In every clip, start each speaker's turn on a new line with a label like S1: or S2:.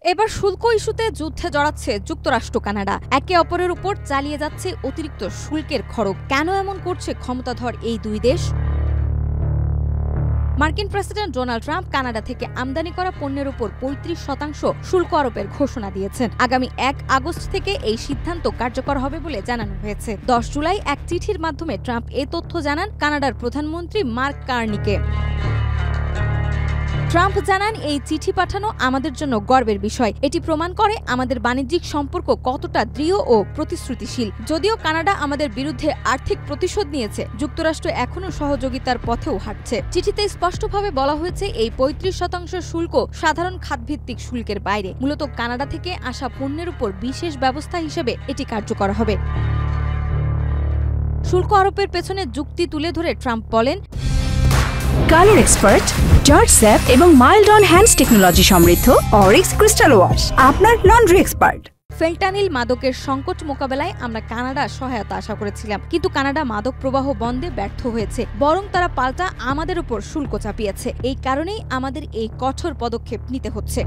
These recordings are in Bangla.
S1: এবার শুল্ক ইস্যুতে যুদ্ধে জড়াচ্ছে যুক্তরাষ্ট্র কানাডা। একে অপরের উপর চালিয়ে যাচ্ছে অতিরিক্ত শুল্কের খড়গ। কেন এমন করছে ক্ষমতাধর এই দুই দেশ? মার্কিন প্রেসিডেন্ট ডোনাল্ড ট্রাম্প কানাডা থেকে আমদানি করা পণ্যের উপর ৩৫% শুল্ক আরোপের ঘোষণা দিয়েছেন। আগামী ১ আগস্ট থেকে এই সিদ্ধান্ত কার্যকর হবে বলে জানানো হয়েছে। ১০ জুলাই এক চিঠির মাধ্যমে ট্রাম্প এ তথ্য জানান কানাডার প্রধানমন্ত্রী মার্ক কার্নিকে। ট্রাম্প জানান, এই চিঠি পাঠানো আমাদের জন্য গর্বের বিষয়। এটি প্রমাণ করে আমাদের বাণিজ্যিক সম্পর্ক কতটা দৃঢ় ও প্রতিশ্রুতিশীল। যদিও কানাডা আমাদের বিরুদ্ধে আর্থিক প্রতিশোধ নিয়েছে, যুক্তরাষ্ট্র এখনও সহযোগিতার পথেও হাঁটছে। চিঠিতে স্পষ্টভাবে বলা হয়েছে, এই ৩৫% শুল্ক সাধারণ খাতভিত্তিক শুল্কের বাইরে। মূলত কানাডা থেকে আসা পণ্যের উপর বিশেষ ব্যবস্থা হিসেবে এটি কার্যকর হবে। শুল্ক আরোপের পেছনে যুক্তি তুলে ধরে ট্রাম্প বলেন,
S2: কালার এক্সপার্ট, জর্জ স্যাপ এবং মাইল্ড অন হ্যান্ডস টেকনোলজি সমৃদ্ধ অরিক্স ক্রিস্টাল ওয়াশ আপনার লন্ড্রি এক্সপার্ট।
S1: ফেন্টানিল মাদকের সংকট মোকাবেলায় আমরা কানাডার সহায়তা আশা করেছিলাম, কিন্তু কানাডা মাদক প্রবাহ বন্ধে ব্যর্থ হয়েছে। বরং তারা পাল্টা আমাদের উপর শুল্ক চাপিয়েছে। এই কারণেই আমাদের এই কঠোর পদক্ষেপ নিতে হচ্ছে।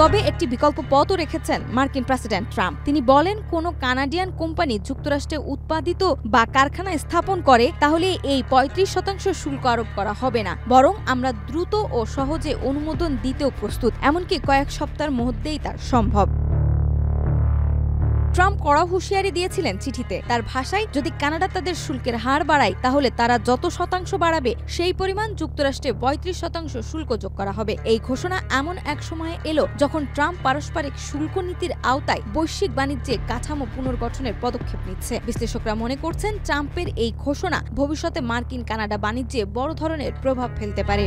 S1: তবে একটি বিকল্প পথও রেখেছেন মার্কিন প্রেসিডেন্ট ট্রাম্প। তিনি বলেন, কোনো কানাডিয়ান কোম্পানি যুক্তরাষ্ট্রে উৎপাদিত বা কারখানা স্থাপন করে তাহলে এই ৩৫% শুল্ক আরোপ করা হবে না, বরং আমরা দ্রুত ও সহজে অনুমোদন দিতেও প্রস্তুত। এমনকি কয়েক সপ্তাহের মধ্যেই তা সম্ভব। ট্রাম্প কড়া হুঁশিয়ারি দিয়েছিলেন চিঠিতে। তার ভাষায়, যদি কানাডা তাদের শুল্কের হার বাড়ায় তাহলে তারা যত শতাংশ বাড়াবে সেই পরিমাণ যুক্তরাষ্ট্রে ৩৫% শুল্ক যোগ করা হবে। এই ঘোষণা এমন এক সময়ে এলো যখন ট্রাম্প পারস্পরিক শুল্ক নীতির আওতায় বৈশ্বিক বাণিজ্যে কাঠামো পুনর্গঠনের পদক্ষেপ নিচ্ছে। বিশ্লেষকরা মনে করছেন, ট্রাম্পের এই ঘোষণা ভবিষ্যতে মার্কিন কানাডা বাণিজ্যে বড় ধরনের প্রভাব ফেলতে পারে।